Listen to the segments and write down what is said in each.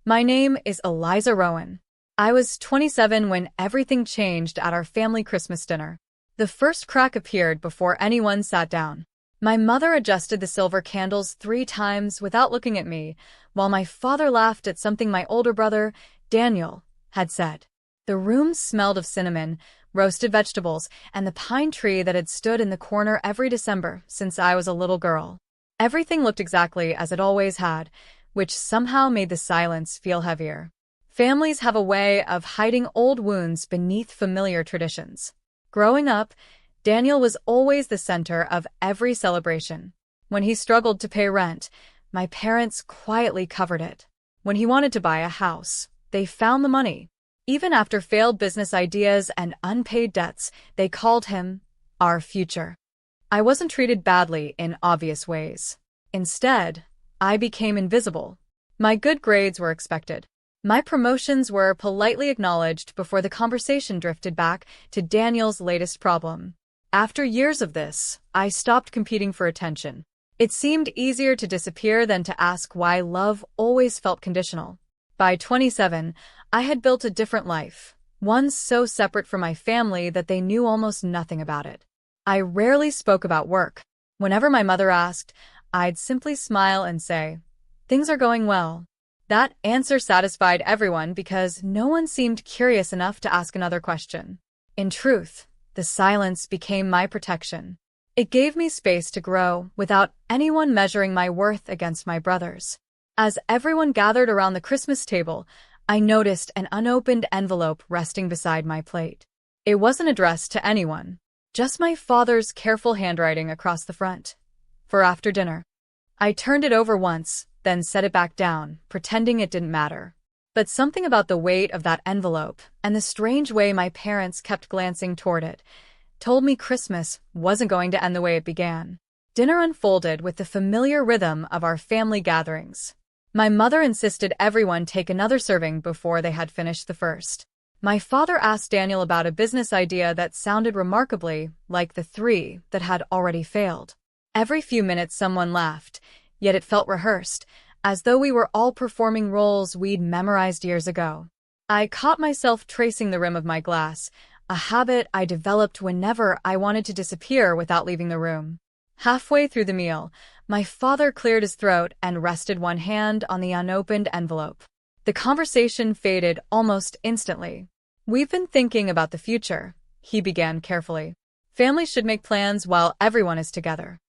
My name is Eliza Rowan. I was 27 when everything changed at our family Christmas dinner. The first crack appeared before anyone sat down. My mother adjusted the silver candles 3 times without looking at me, while my father laughed at something my older brother, Daniel, had said. The room smelled of cinnamon, roasted vegetables, and the pine tree that had stood in the corner every December since I was a little girl. Everything looked exactly as it always had, which somehow made the silence feel heavier. Families have a way of hiding old wounds beneath familiar traditions. Growing up, Daniel was always the center of every celebration. When he struggled to pay rent, my parents quietly covered it. When he wanted to buy a house, they found the money. Even after failed business ideas and unpaid debts, they called him our future. I wasn't treated badly in obvious ways. Instead, I became invisible. My good grades were expected. My promotions were politely acknowledged before the conversation drifted back to Daniel's latest problem. After years of this, I stopped competing for attention. It seemed easier to disappear than to ask why love always felt conditional. By 27, I had built a different life, one so separate from my family that they knew almost nothing about it. I rarely spoke about work. Whenever my mother asked, I'd simply smile and say, "Things are going well." That answer satisfied everyone because no one seemed curious enough to ask another question. In truth, the silence became my protection. It gave me space to grow without anyone measuring my worth against my brothers. As everyone gathered around the Christmas table, I noticed an unopened envelope resting beside my plate. It wasn't addressed to anyone, just my father's careful handwriting across the front. For after dinner. I turned it over once, then set it back down, pretending it didn't matter. But something about the weight of that envelope and the strange way my parents kept glancing toward it told me Christmas wasn't going to end the way it began. Dinner unfolded with the familiar rhythm of our family gatherings. My mother insisted everyone take another serving before they had finished the first. My father asked Daniel about a business idea that sounded remarkably like the 3 that had already failed. Every few minutes someone laughed, yet it felt rehearsed, as though we were all performing roles we'd memorized years ago. I caught myself tracing the rim of my glass, a habit I developed whenever I wanted to disappear without leaving the room. Halfway through the meal, my father cleared his throat and rested one hand on the unopened envelope. The conversation faded almost instantly. "We've been thinking about the future," he began carefully. "Families should make plans while everyone is together."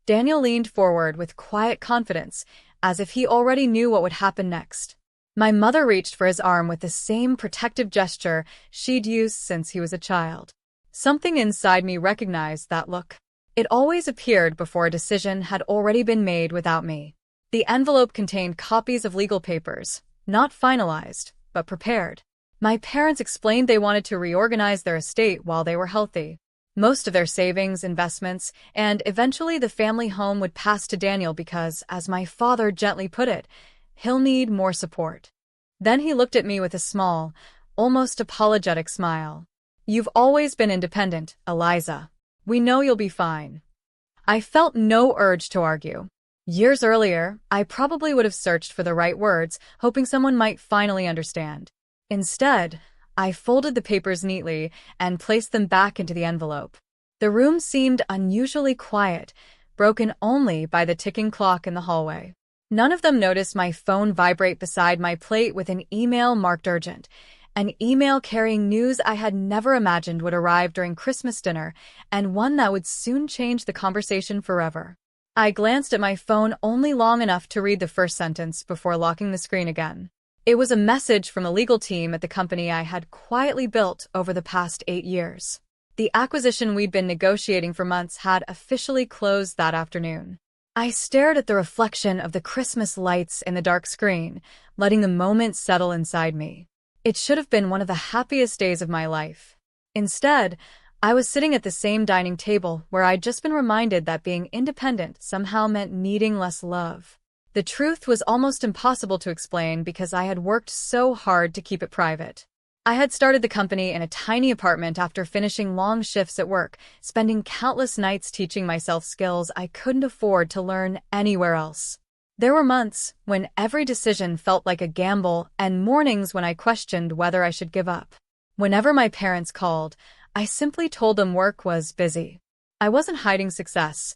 Daniel leaned forward with quiet confidence, as if he already knew what would happen next. My mother reached for his arm with the same protective gesture she'd used since he was a child. Something inside me recognized that look. It always appeared before a decision had already been made without me. The envelope contained copies of legal papers, not finalized, but prepared. My parents explained they wanted to reorganize their estate while they were healthy. Most of their savings, investments, and eventually the family home would pass to Daniel because, as my father gently put it, he'll need more support. Then he looked at me with a small, almost apologetic smile. "You've always been independent, Eliza. We know you'll be fine." I felt no urge to argue. Years earlier, I probably would have searched for the right words, hoping someone might finally understand. Instead, I folded the papers neatly and placed them back into the envelope. The room seemed unusually quiet, broken only by the ticking clock in the hallway. None of them noticed my phone vibrate beside my plate with an email marked urgent, an email carrying news I had never imagined would arrive during Christmas dinner, and one that would soon change the conversation forever. I glanced at my phone only long enough to read the first sentence before locking the screen again. It was a message from the legal team at the company I had quietly built over the past 8 years. The acquisition we'd been negotiating for months had officially closed that afternoon. I stared at the reflection of the Christmas lights in the dark screen, letting the moment settle inside me. It should have been one of the happiest days of my life. Instead, I was sitting at the same dining table where I'd just been reminded that being independent somehow meant needing less love. The truth was almost impossible to explain because I had worked so hard to keep it private. I had started the company in a tiny apartment after finishing long shifts at work, spending countless nights teaching myself skills I couldn't afford to learn anywhere else. There were months when every decision felt like a gamble and mornings when I questioned whether I should give up. Whenever my parents called, I simply told them work was busy. I wasn't hiding success.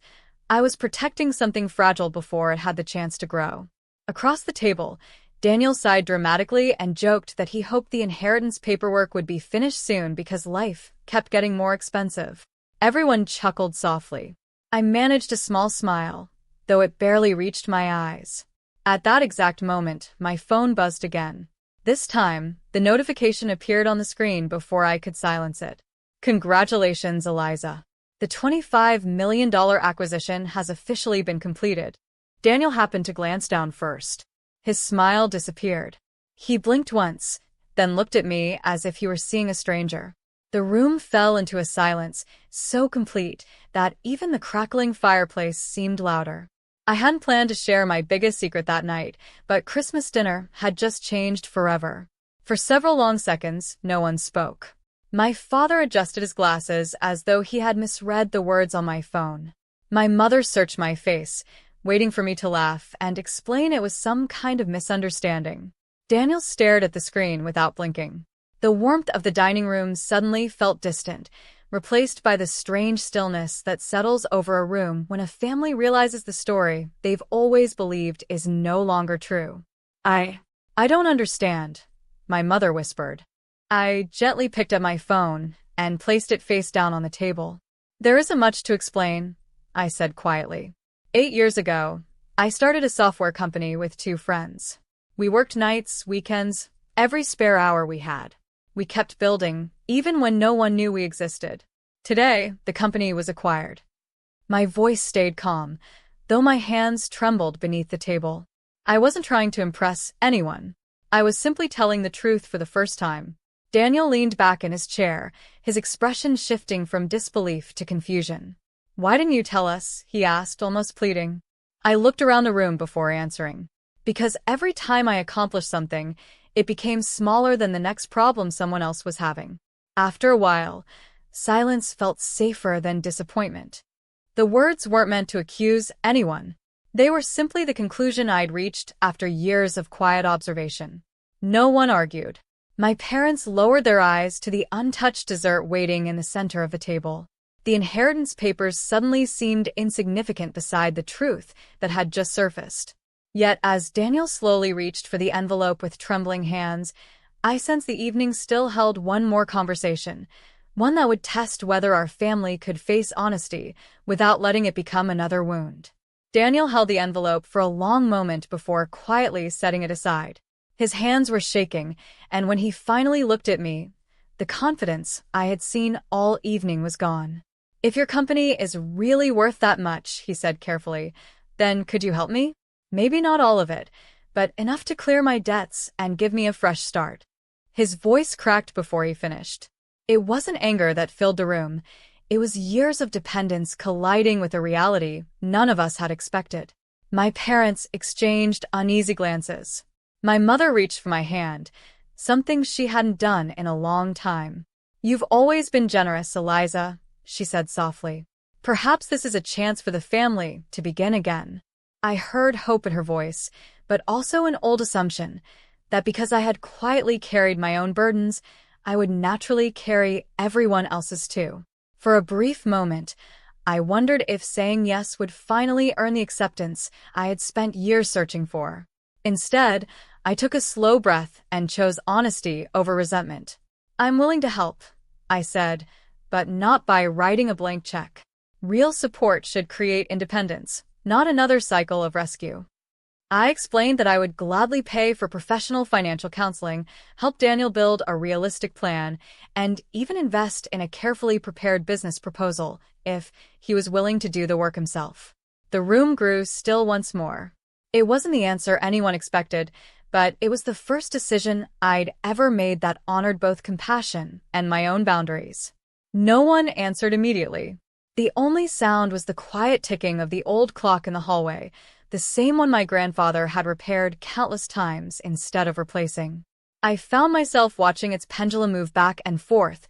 I was protecting something fragile before it had the chance to grow. Across the table, Daniel sighed dramatically and joked that he hoped the inheritance paperwork would be finished soon because life kept getting more expensive. Everyone chuckled softly. I managed a small smile, though it barely reached my eyes. At that exact moment, my phone buzzed again. This time, the notification appeared on the screen before I could silence it. Congratulations, Eliza. The $25 million acquisition has officially been completed. Daniel happened to glance down first. His smile disappeared. He blinked once, then looked at me as if he were seeing a stranger. The room fell into a silence so complete that even the crackling fireplace seemed louder. I hadn't planned to share my biggest secret that night, but Christmas dinner had just changed forever. For several long seconds, no one spoke. My father adjusted his glasses as though he had misread the words on my phone. My mother searched my face, waiting for me to laugh and explain it was some kind of misunderstanding. Daniel stared at the screen without blinking. The warmth of the dining room suddenly felt distant, replaced by the strange stillness that settles over a room when a family realizes the story they've always believed is no longer true. I don't understand, my mother whispered. I gently picked up my phone and placed it face down on the table. There isn't much to explain, I said quietly. 8 years ago, I started a software company with 2 friends. We worked nights, weekends, every spare hour we had. We kept building, even when no one knew we existed. Today, the company was acquired. My voice stayed calm, though my hands trembled beneath the table. I wasn't trying to impress anyone. I was simply telling the truth for the first time. Daniel leaned back in his chair, his expression shifting from disbelief to confusion. Why didn't you tell us? He asked, almost pleading. I looked around the room before answering. Because every time I accomplished something, it became smaller than the next problem someone else was having. After a while, silence felt safer than disappointment. The words weren't meant to accuse anyone. They were simply the conclusion I'd reached after years of quiet observation. No one argued. My parents lowered their eyes to the untouched dessert waiting in the center of the table. The inheritance papers suddenly seemed insignificant beside the truth that had just surfaced. Yet as Daniel slowly reached for the envelope with trembling hands, I sensed the evening still held one more conversation, one that would test whether our family could face honesty without letting it become another wound. Daniel held the envelope for a long moment before quietly setting it aside. His hands were shaking, and when he finally looked at me, the confidence I had seen all evening was gone. If your company is really worth that much, he said carefully, then could you help me? Maybe not all of it, but enough to clear my debts and give me a fresh start. His voice cracked before he finished. It wasn't anger that filled the room. It was years of dependence colliding with a reality none of us had expected. My parents exchanged uneasy glances. My mother reached for my hand, something she hadn't done in a long time. You've always been generous, Eliza, she said softly. Perhaps this is a chance for the family to begin again. I heard hope in her voice, but also an old assumption that because I had quietly carried my own burdens, I would naturally carry everyone else's too. For a brief moment, I wondered if saying yes would finally earn the acceptance I had spent years searching for. Instead, I took a slow breath and chose honesty over resentment. I'm willing to help, I said, but not by writing a blank check. Real support should create independence, not another cycle of rescue. I explained that I would gladly pay for professional financial counseling, help Daniel build a realistic plan, and even invest in a carefully prepared business proposal if he was willing to do the work himself. The room grew still once more. It wasn't the answer anyone expected, but it was the first decision I'd ever made that honored both compassion and my own boundaries. No one answered immediately. The only sound was the quiet ticking of the old clock in the hallway, the same one my grandfather had repaired countless times instead of replacing. I found myself watching its pendulum move back and forth,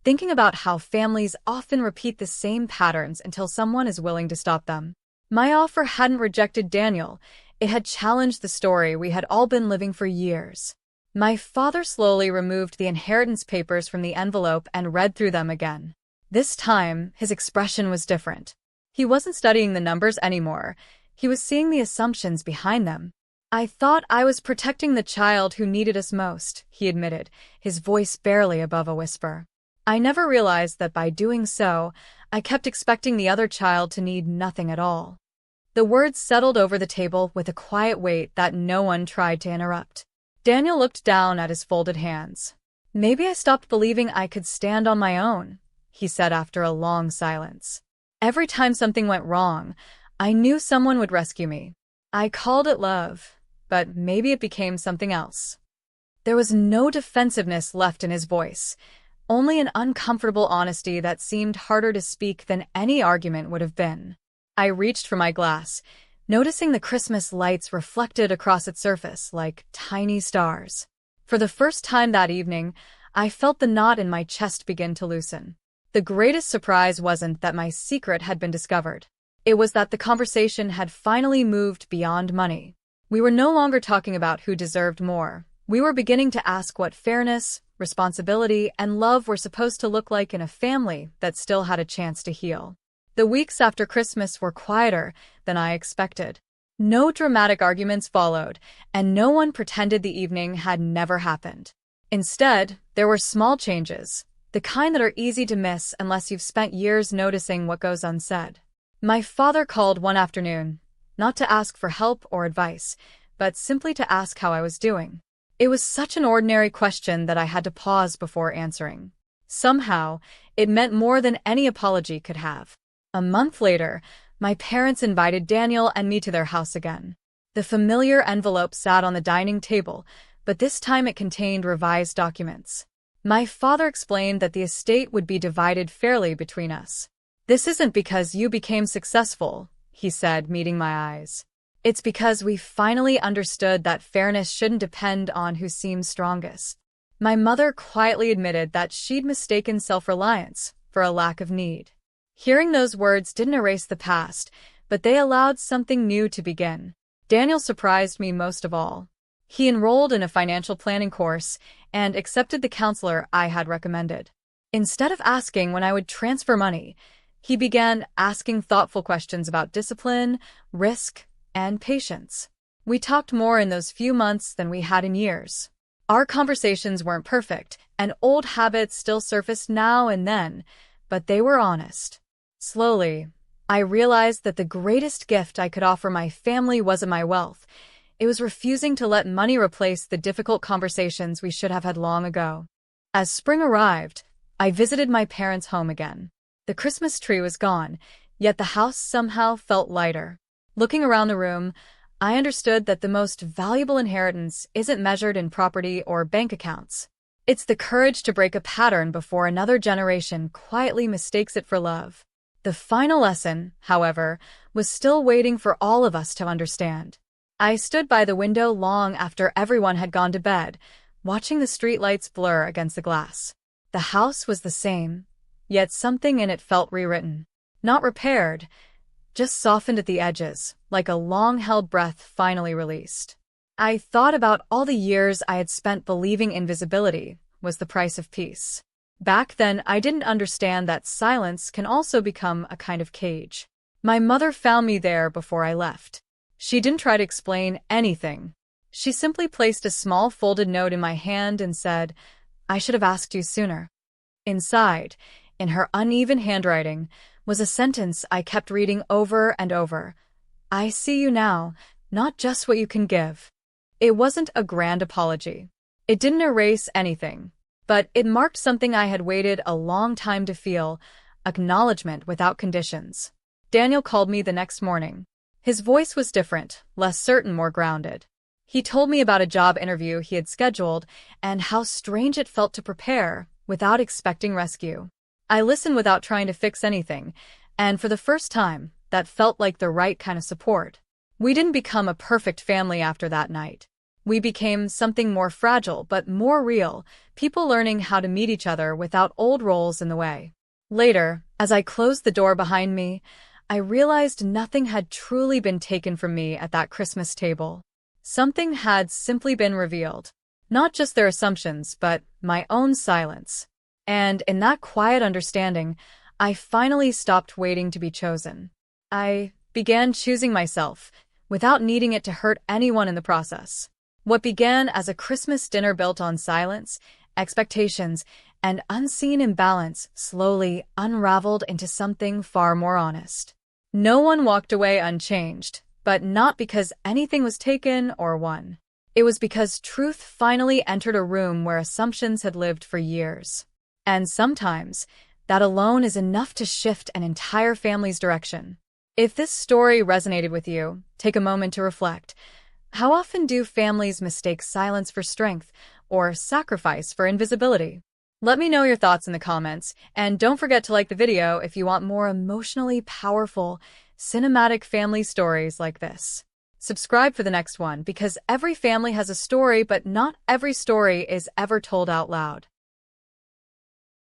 thinking about how families often repeat the same patterns until someone is willing to stop them. My offer hadn't rejected Daniel, It had challenged the story we had all been living for years. My father slowly removed the inheritance papers from the envelope and read through them again. This time, his expression was different. He wasn't studying the numbers anymore. He was seeing the assumptions behind them. "I thought I was protecting the child who needed us most," he admitted, his voice barely above a whisper. "I never realized that by doing so, I kept expecting the other child to need nothing at all." The words settled over the table with a quiet weight that no one tried to interrupt. Daniel looked down at his folded hands. "Maybe I stopped believing I could stand on my own," he said after a long silence. "Every time something went wrong, I knew someone would rescue me. I called it love, but maybe it became something else." There was no defensiveness left in his voice, only an uncomfortable honesty that seemed harder to speak than any argument would have been. I reached for my glass, noticing the Christmas lights reflected across its surface like tiny stars. For the first time that evening, I felt the knot in my chest begin to loosen. The greatest surprise wasn't that my secret had been discovered. It was that the conversation had finally moved beyond money. We were no longer talking about who deserved more. We were beginning to ask what fairness, responsibility, and love were supposed to look like in a family that still had a chance to heal. The weeks after Christmas were quieter than I expected. No dramatic arguments followed, and no one pretended the evening had never happened. Instead, there were small changes, the kind that are easy to miss unless you've spent years noticing what goes unsaid. My father called one afternoon, not to ask for help or advice, but simply to ask how I was doing. It was such an ordinary question that I had to pause before answering. Somehow, it meant more than any apology could have. A month later, my parents invited Daniel and me to their house again. The familiar envelope sat on the dining table, but this time it contained revised documents. My father explained that the estate would be divided fairly between us. "This isn't because you became successful," he said, meeting my eyes. "It's because we finally understood that fairness shouldn't depend on who seems strongest." My mother quietly admitted that she'd mistaken self-reliance for a lack of need. Hearing those words didn't erase the past, but they allowed something new to begin. Daniel surprised me most of all. He enrolled in a financial planning course and accepted the counselor I had recommended. Instead of asking when I would transfer money, he began asking thoughtful questions about discipline, risk, and patience. We talked more in those few months than we had in years. Our conversations weren't perfect, and old habits still surfaced now and then, but they were honest. Slowly, I realized that the greatest gift I could offer my family wasn't my wealth. It was refusing to let money replace the difficult conversations we should have had long ago. As spring arrived, I visited my parents' home again. The Christmas tree was gone, yet the house somehow felt lighter. Looking around the room, I understood that the most valuable inheritance isn't measured in property or bank accounts. It's the courage to break a pattern before another generation quietly mistakes it for love. The final lesson, however, was still waiting for all of us to understand. I stood by the window long after everyone had gone to bed, watching the streetlights blur against the glass. The house was the same, yet something in it felt rewritten. Not repaired, just softened at the edges, like a long-held breath finally released. I thought about all the years I had spent believing invisibility was the price of peace. Back then, I didn't understand that silence can also become a kind of cage. My mother found me there before I left. She didn't try to explain anything. She simply placed a small folded note in my hand and said, "I should have asked you sooner." Inside, in her uneven handwriting, was a sentence I kept reading over and over. "I see you now, not just what you can give." It wasn't a grand apology. It didn't erase anything, but it marked something I had waited a long time to feel, acknowledgement without conditions. Daniel called me the next morning. His voice was different, less certain, more grounded. He told me about a job interview he had scheduled and how strange it felt to prepare without expecting rescue. I listened without trying to fix anything, and for the first time, that felt like the right kind of support. We didn't become a perfect family after that night. We became something more fragile but more real, people learning how to meet each other without old roles in the way. Later, as I closed the door behind me, I realized nothing had truly been taken from me at that Christmas table. Something had simply been revealed. Not just their assumptions, but my own silence. And in that quiet understanding, I finally stopped waiting to be chosen. I began choosing myself, without needing it to hurt anyone in the process. What began as a Christmas dinner built on silence, expectations, and unseen imbalance slowly unraveled into something far more honest. No one walked away unchanged, but not because anything was taken or won. It was because truth finally entered a room where assumptions had lived for years. And sometimes, that alone is enough to shift an entire family's direction. If this story resonated with you, take a moment to reflect. How often do families mistake silence for strength or sacrifice for invisibility? Let me know your thoughts in the comments, and don't forget to like the video if you want more emotionally powerful, cinematic family stories like this. Subscribe for the next one because every family has a story, but not every story is ever told out loud.